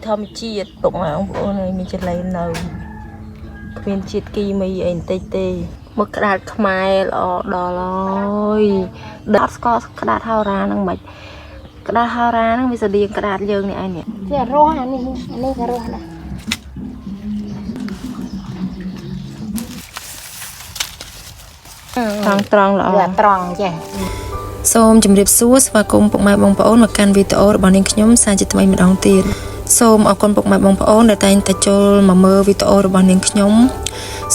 ธรรมជាតិពុកម៉ែបងប្អូនហើយមានចលែនៅគ្មានជាតិគីមីអីបន្តិចទេមកក្តារខ្មែរល្អដល់ហើយដាក់ស្កក្តារហោរាហ្នឹងមិនក្តារហោរាហ្នឹងវាស្តៀងក្តារយើងនេះឯងនេះវារស់អានេះក៏រស់ដែរត្រង់ល្អត្រង់ចេះសូមជម្រាបសួរស្វាគមន៍ពុកម៉ែបងប្អូនមកកាន់វីដេអូរបស់នាងខ្ញុំសាជាថ្មីម្ដងទៀតសូមអរគុណពុកម៉ែបងប្អូនដែលតែងតែចូលមកមើលវីដេអូរបស់នាងខ្ញុំ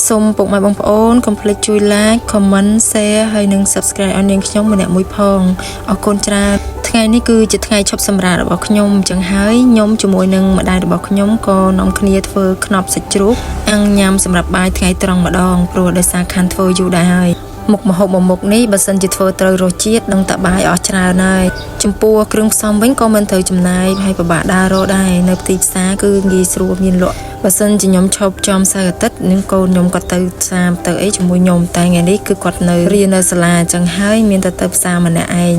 សូមពុកម៉ែបងប្អូនកុំភ្លេចជួយ like comment share ហើយនិង subscribe ឲ្យនាងខ្ញុំម្នាក់មួយផងអរគុណច្រើនថ្ងៃនេះគឺជាថ្ងៃឈប់សម្រាករបស់ខ្ញុំអញ្ចឹងហើយខ្ញុំជាមួយនឹងម្ដាយរបស់ខ្ញុំក៏នាំគ្នាធ្វើខ្នប់សាច់ជ្រូកអាំងញ៉ាំសម្រាប់បាយថ្ងៃត្រង់ម្ដងព្រោះដោយសារខានធ្វើយូរដែរហើយមុខម្ហូបមួយមុខនេះបើសិនជាធ្វើត្រូវរសជាតិនឹងតបាយអស់ច្រើនហើយចំពោះគ្រឿងផ្សំវិញក៏មិនត្រូវចំណាយហើយពិបាកដើររកដែរនៅផ្ទៃផ្សារគឺងាយស្រួលមានលក់បើសិនជាខ្ញុំឈប់ចំសៅរ៍អាទិត្យនឹងកូនខ្ញុំក៏ទៅផ្សារទៅអីជាមួយខ្ញុំតែថ្ងៃនេះគឺគាត់នៅរៀននៅសាលាអញ្ចឹងហើយមានតែទៅផ្សារម្នាក់ឯង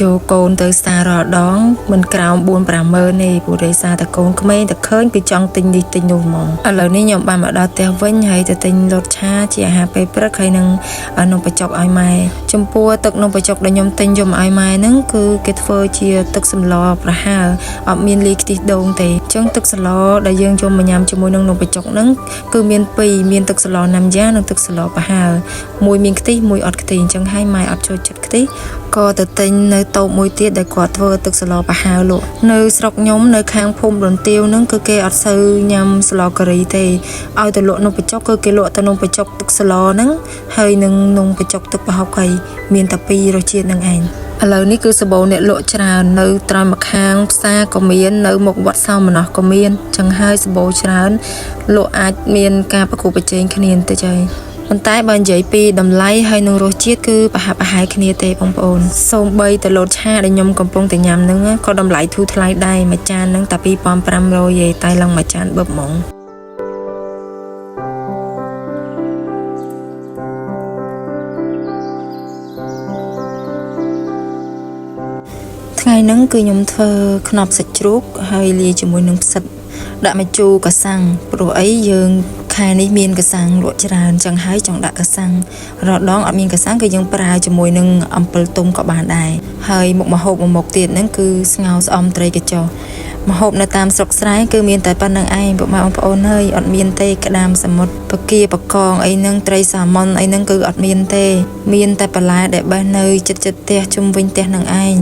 ចូលកូនទៅសាររាល់ដងមិនក្រោម 4-5 ម៉ឺនទេព្រោះដោយសារតែកូនក្មេងតែឃើញគឺចង់ទិញនេះទិញនោះហ្មងឥឡូវនេះខ្ញុំបានមកដល់ផ្ទះវិញហើយទៅទិញលតឆាជាអាហារពេលព្រឹកហើយនឹងនំបញ្ចុកឲ្យម៉ែចំពោះទឹកនំបញ្ចុកដែលខ្ញុំទិញយកមកឲ្យម៉ែហ្នឹងគឺគេធ្វើជាទឹកសម្លប្រហើរអត់មានលាយខ្ទិះដូងទេអញ្ចឹងទឹកសម្លដែលយើងយកមកញ៉ាំជាមួយនឹងនំបញ្ចុកហ្នឹងគឺមានពីរមានទឹកសម្លណាំយ៉ានិងទឹកសម្លប្រហើរមួយមានខ្ទិះមួយអត់ខ្ទិះអញ្ចឹងហើយម៉ែអត់ចូលចិត្តខ្ទិះក៏ទៅទិញនៅតូបមួយទៀតដែលគាត់ធ្វើទឹកស្លប្រហើរលក់នៅស្រុកខ្ញុំនៅខាងភូមិរន្ទាវហ្នឹងគឺគេអត់សូវញ៉ាំស្លការីទេឲ្យទៅលក់នំបញ្ចុកគឺគេលក់តែនំបញ្ចុកទឹកស្លហ្នឹងហើយនឹងនំបញ្ចុកទឹកប្រហុកហើយមានតែពីររសជាតិហ្នឹងឯងឥឡូវនេះគឺសបោអ្នកលក់ច្រើននៅត្រង់ម្ខាងផ្សារក៏មាននៅមុខវត្តសោមនស្សក៏មានចឹងហើយសបោច្រើនលក់អាចមានការប្រកួតប្រជែងគ្នាបន្តិចហើយប៉ុន្តែបើនិយាយពីតម្លៃហើយនឹងរសជាតិគឺប្រហាក់ប្រហែលគ្នាទេបងប្អូនសូម្បីតែលតឆាដែលខ្ញុំកំពុងតែញ៉ាំហ្នឹងក៏តម្លៃធូរថ្លៃដែរមួយចានហ្នឹងតែ 2,500 ទេតែឡើងមួយចានបឹបហ្មងថ្ងៃហ្នឹងគឺខ្ញុំធ្វើខ្នប់សាច់ជ្រូកហើយលាយជាមួយនឹងផ្សិតដាក់ម្ជូរកាសាំងព្រោះអីយើងខែនេះមានកាសាំងលក់ច្រើនចឹងហើយចង់ដាក់កាសាំងរដងអត់មានកាសាំងគឺយើងប្រើជាមួយនឹងអំពិលទុំក៏បានដែរហើយមុខម្ហូបមួយមុខទៀតហ្នឹងគឺស្ងោរស្អំត្រីកញ្ចុះម្ហូបនៅតាមស្រុកស្រែគឺមានតែប៉ុណ្្នឹងឯងពុកម៉ែបងប្អូនហើយអត់មានទេក្តាមសមុទ្របកាបកងអីហ្នឹងត្រីសាម៉ុនអីហ្នឹងគឺអត់មានទេមានតែបន្លែដែលបេះនៅចិត្តផ្ទះជុំវិញផ្ទះហ្នឹងឯង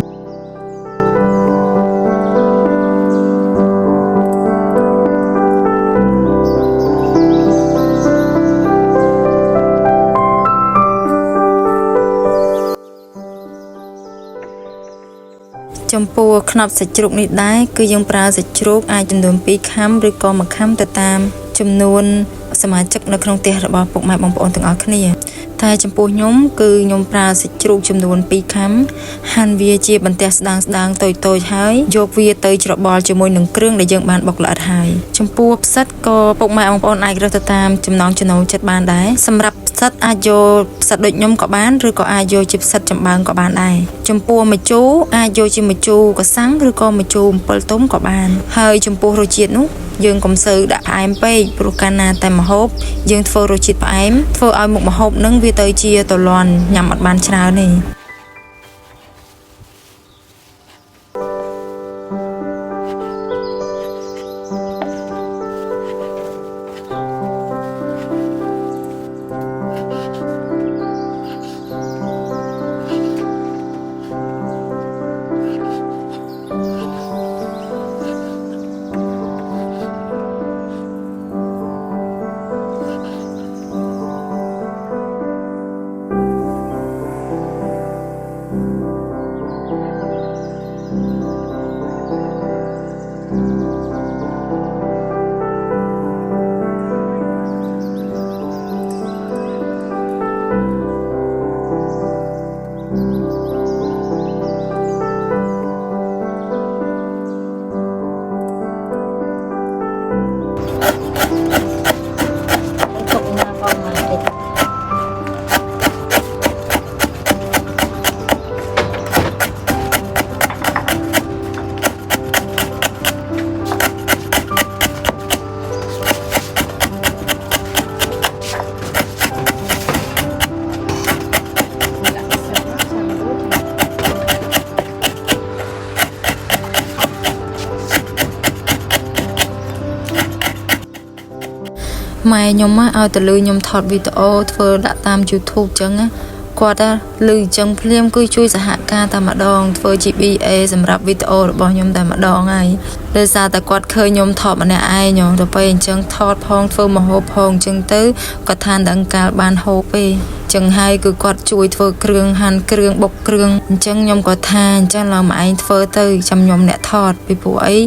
ចំពោះខ្នប់សាច់ជ្រូកនេះដែរគឺយើងប្រើសាច់ជ្រូកអាចចំនួន2ខាំឬក៏1ខាំទៅតាមចំនួនសមាជិកនៅក្នុងផ្ទះរបស់ពុកម៉ែបងប្អូនទាំងអស់គ្នាតែចំពោះខ្ញុំគឺខ្ញុំប្រើសាច់ជ្រូកចំនួន2ខាំហាន់វាជាបន្ទះស្ដើងតូចហើយយកវាទៅច្របល់ជាមួយនឹងគ្រឿងដែលយើងបានបុកល្អិតហើយចំពោះផ្សិតក៏ពុកម៉ែបងប្អូនអាចរើសទៅតាមចំណង់ចំណូលចិត្តបានដែរសម្រាប់ផ្សិតអាចយកផ្សិតដូចខ្ញុំក៏បានឬក៏អាចយកជាផ្សិតចំបើងក៏បានដែរចំពោះម្ជូរអាចយកជាម្ជូរកាសាំងឬក៏ម្ជូរអំពិលទុំក៏បានហើយចំពោះរសជាតិនោះយើងកុំសូវដាក់ផ្អែមពេកព្រោះកាលណាតែម្ហូបយើងធ្វើរសជាតិផ្អែមធ្វើឲ្យមុខម្ហូបនឹងវាទៅជាទលាន់ញ៉ាំអត់បានច្រើនទេ ម៉ែខ្ញុំឲ្យទៅលឺខ្ញុំថតវីដេអូធ្វើដាក់តាម YouTube ចឹងណាគាត់លឺចឹងភ្លាមគឺជួយសហការតែម្ដងធ្វើ GBA សម្រាប់វីដេអូរបស់ខ្ញុំតែម្ដងហើយដោយសារតែគាត់ឃើញខ្ញុំថតម្នាក់ឯងទៅពេលអញ្ចឹងថតផងធ្វើម្ហូបផងអញ្ចឹងទៅគាត់ថាដល់កាលបានហូបទេចឹងហើយគឺគាត់ជួយធ្វើគ្រឿងហាន់គ្រឿងបុកគ្រឿងអញ្ចឹងខ្ញុំក៏ថាអញ្ចឹងឡើយមកឯងធ្វើទៅចាំខ្ញុំអ្នកថតពីព្រោះអី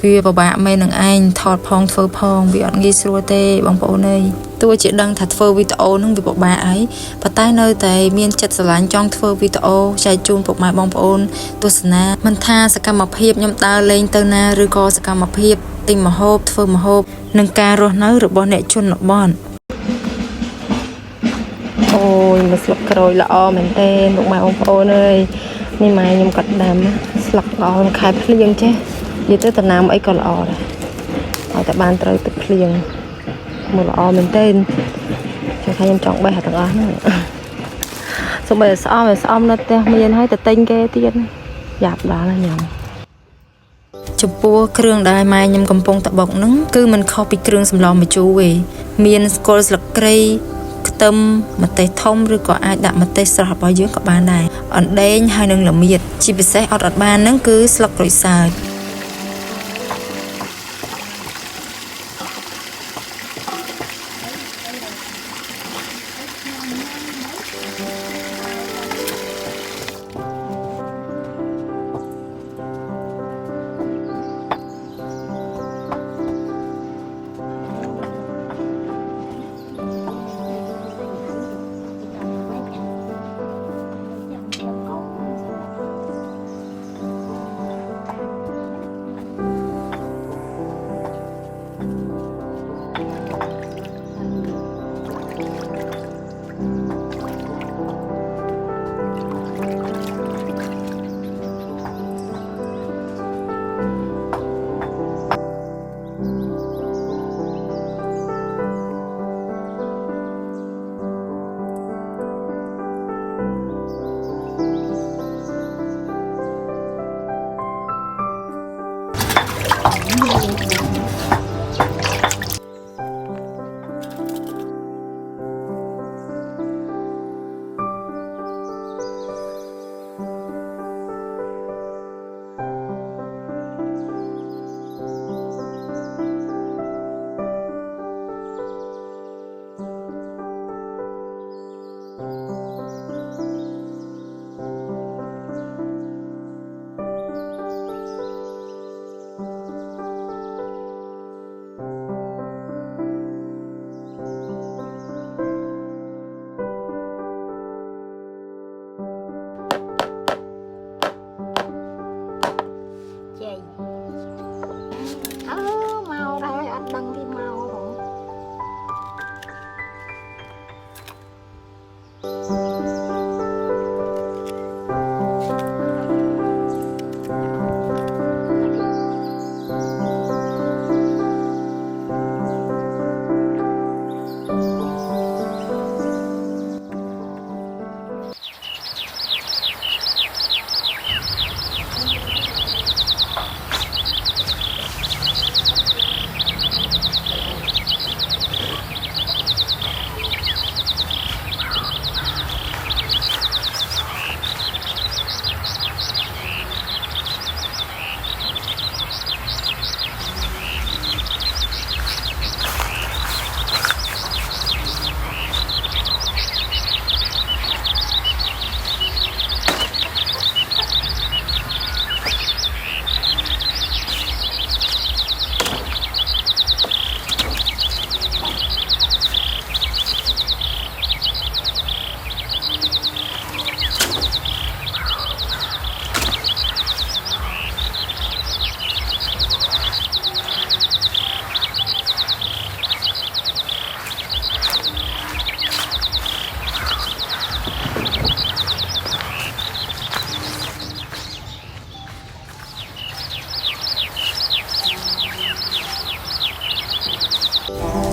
វាពិបាកមែននឹងឯងថតផងធ្វើផងវាអត់ងាយស្រួលទេបងប្អូនអើយទោះជាដឹងថាធ្វើវីដេអូនឹងវាពិបាកហើយប៉ុន្តែនៅតែមានចិត្តស្រឡាញ់ចង់ធ្វើវីដេអូចែកជូនពុកម៉ែបងប្អូនទស្សនាមិនថាសកម្មភាពខ្ញុំដើរលេងទៅណាឬក៏សកម្មភាពទិញម្ហូបធ្វើម្ហូបនិងការរស់នៅរបស់អ្នកជនបទអូយមកស្លឹកក្រូចល្អមែនទេពុកម៉ែបងប្អូនអើយនេះម៉ែខ្ញុំកាត់ដាំស្លឹកល្អខែភ្លៀងចេះនិយាយទៅតំណាំអីក៏ល្អដែរឲ្យតែបានត្រូវទឹកភ្លៀងមើលល្អមែនទេចឹងថាខ្ញុំចង់បេះទាំងអស់ហ្នឹងសូម្បីតែស្អមនៅផ្ទះមានហើយតែទិញគេទៀតយ៉ាប់ដល់ហើយញ៉ាំចំពោះគ្រឿងដែលម៉ែខ្ញុំកំពុងតបុកហ្នឹងគឺមិនខុសពីគ្រឿងសម្លម្ជូរទេមានស្ករស្លឹកគ្រៃខ្ទឹមម្ទេសធំឬក៏អាចដាក់ម្ទេសស្រស់របស់យើងក៏បានដែរអណ្ដែងហើយនិងល្មៀតជាពិសេសអត់បានហ្នឹងគឺស្លឹកក្រូចសើច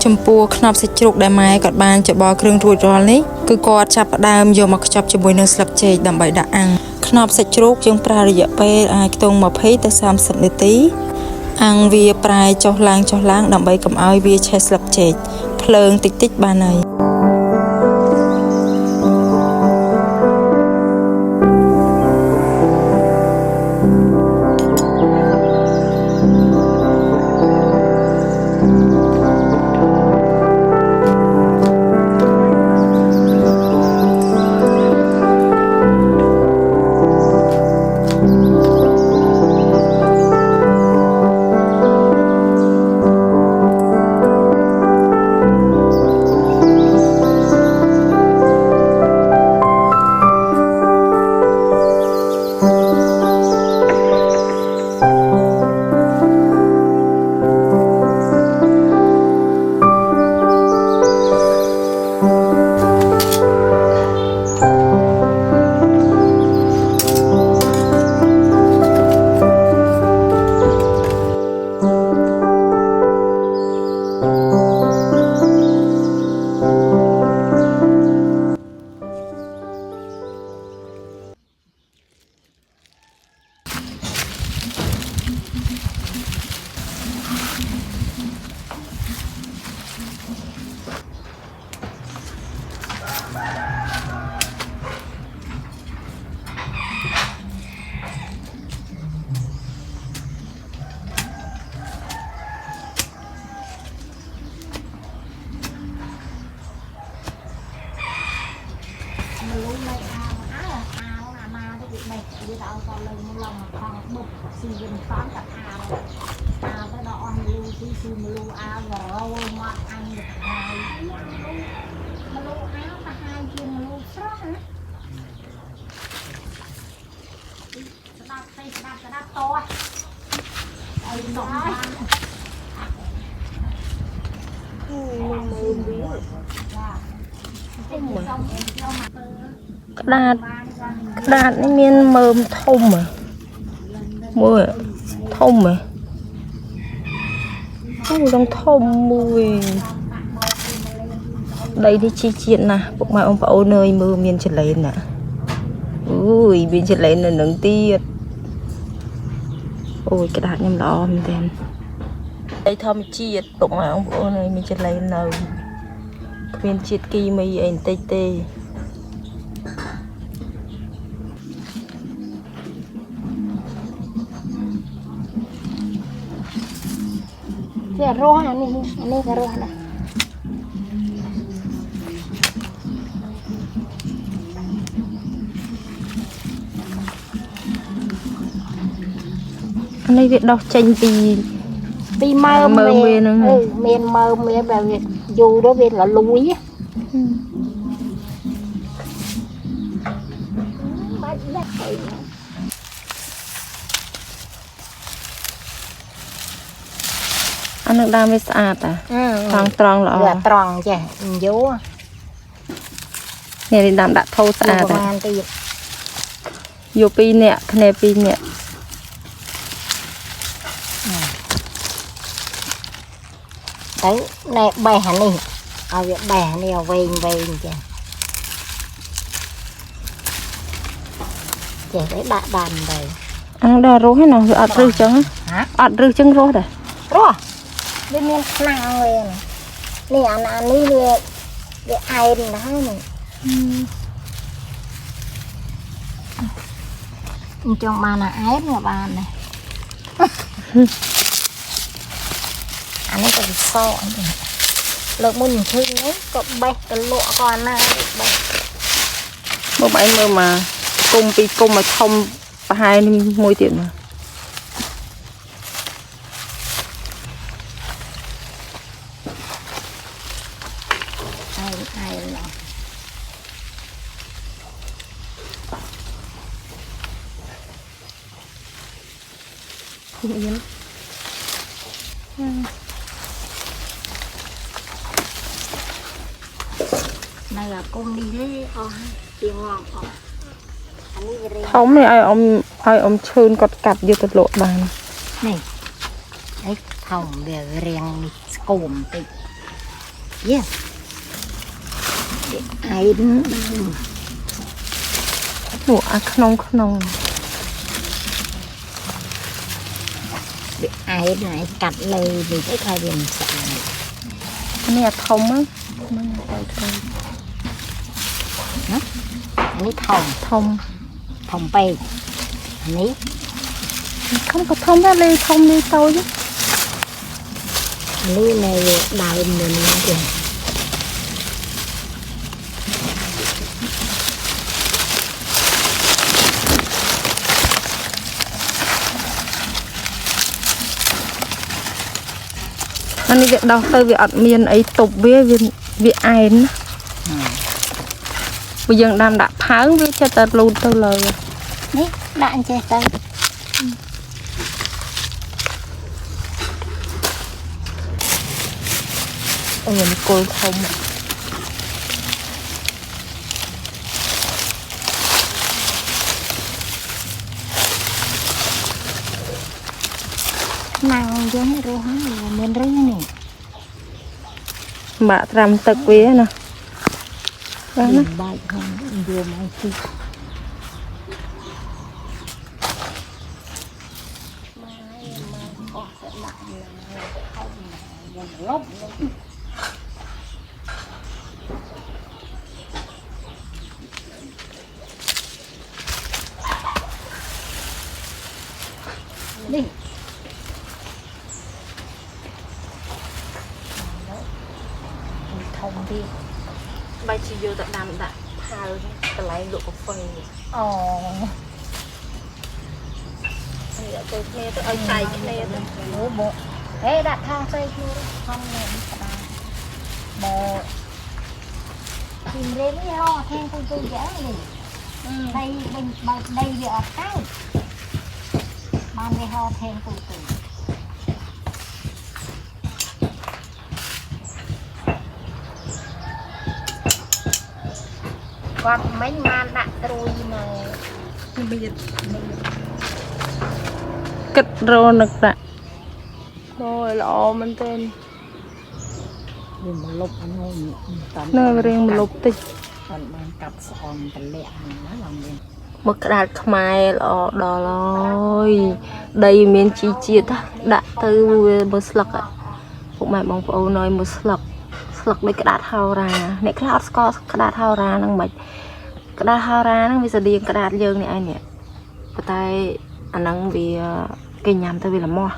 ចំពោះខ្នប់សាច់ជ្រូកដែលម៉ែគាត់បានច្របល់គ្រឿងរួចរាល់នេះគឺគាត់ចាប់ផ្ដើមយកមកខ្ចប់ជាមួយនឹងស្លឹកចេកដើម្បីដាក់អាំងខ្នប់សាច់ជ្រូកយើងប្រើរយៈពេលអាចខ្ទង់20ទៅ30នាទីអាំងវាប្រែចុះឡើងដើម្បីកុំឲ្យវាឆេះស្លឹកចេកផ្ ភ្លើងតិចតិចបានហើយ Đạt đạt nó miên mơm thông mà mùi thông mà không trong thông mùi đây đi chi chuyện nè bụng mà ông bảo nơi mưa miên trở lên nè ui miên trở lên là nướng tiết ôi cái đạt nhầm lo mình tên đây thơm chiết bụng mà ông bảo nơi miên trở lên nào miên chiết kỳ mây anh tê tê cái roh này cái roh này anh ấy việc đọc tranh vì mơ miền mơ về việc dù đó việc là lúi anh được đam với sạch à tròn lọ tròn chứ vú nè đi đam đã thâu sạch à vô pin nè này pin nè đấy này bè này ở việc bè này về chứ chỉ đấy bạn đàn đây anh đã rú hết nào ọt rư trứng ọt rư trứng rú rồi rú bên miền nào rồi nè anh đi về ai đó này trong bàn là ép nhà bàn này anh ấy còn so lực mình thương ấy có bay cái lụa còn này một bảy mươi mà cung mà không hai môi tiệm mà ai là này là con đi đấy chiều ngon thống này ai ông chơn cọt cặp vô tật lộ bàn này đấy thòng về riêng cùm tị yeah ai đứng ủa không ai này cắt lời vì cái khai điểm sợ này នេះអាធំហ្នឹងមិនទៅទៅ នេះធំ ធំ ធំពេកនេះ ធំក៏ធំដែរលេធំនេះតូច នេះនៅដើមនៅនេះទេ អានេះវាដោះទៅវាអត់មានអីទប់វាវាអែនបើយើងដាំដាក់ផើងវាចិត្តតែលូតទៅលើ នេះដាក់អញ្ចេះទៅ អូនេះគល់ធំ ណាំយើងរស់ហើយមានរឹងនេះ បាក់ត្រាំទឹកវាណាបាទណា បាយហ្នឹងយកមកទីនេះ ធំទៀត បាយជាយកទៅដាំដាក់ផើងកន្លែងលក់កាហ្វេ អូ នេះដាក់ទៅគ្នាទៅឲ្យចែកគ្នាទៅ អូបងហេដាក់ថងផ្សេងខ្លួនថងនេះស្ដាបងពីរៀននេះហោថែងទៅទៅយ៉ាងនេះដីវិញបើដីវាអត់ទៅបានវាហោថែងទៅទៅគាត់មិញបានដាក់ត្រួយមក មានគិតរនឹកដាក់អូយល្អមែនទែន វាមកលុបអានោះតាម នៅរៀងមលុបតិច បានបានកាប់ស្អនតម្លាក់ហ្នឹងណាឡើងមាន មកក្តារខ្មែរល្អដល់ហើយដីមានជីជាតិដាក់ទៅវាមើលស្លឹកពុកម៉ែបងប្អូនឲ្យមើលស្លឹកដូចក្តារហោរាអ្នកខ្លះអត់ស្គាល់ក្តារហោរាហ្នឹងមិនក្តារហោរាហ្នឹងវាស្តៀងក្តារយើងនេះឯងនេះប៉ុន្តែអាហ្នឹងវាគេញ៉ាំទៅវាល្មោះ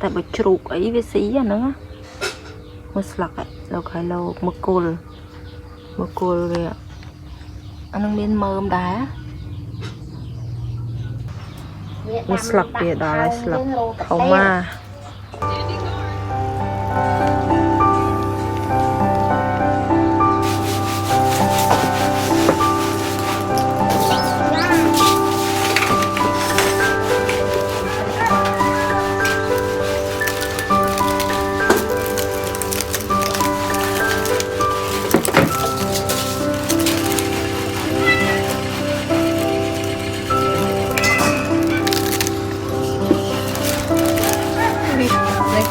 តែបើជ្រូកអីវាស៊ីអាហ្នឹងមើលស្លឹកលោកហើយលោកមកគល់វាអាហ្នឹងមានមើមដែរ វាស្លឹកវាដល់ហើយស្លឹកធំមក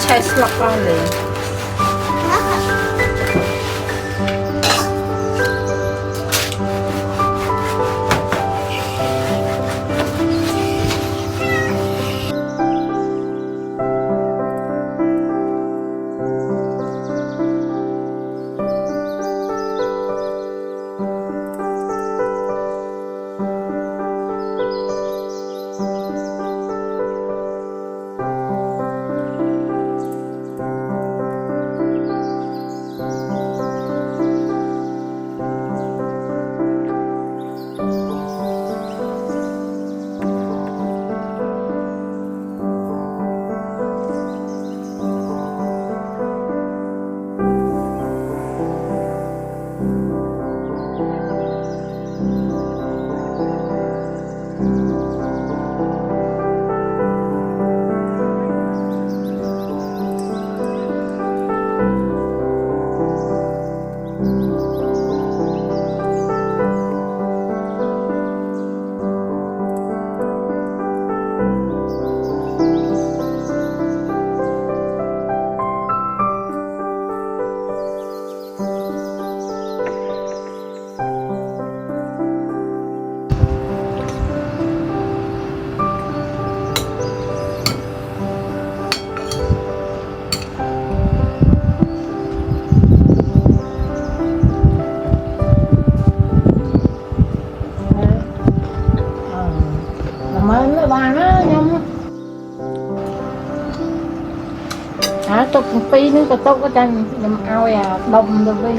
ឆេះស្លឹកអស់លេ ตกปีนึงก็ตกก็จังเอาดมเลย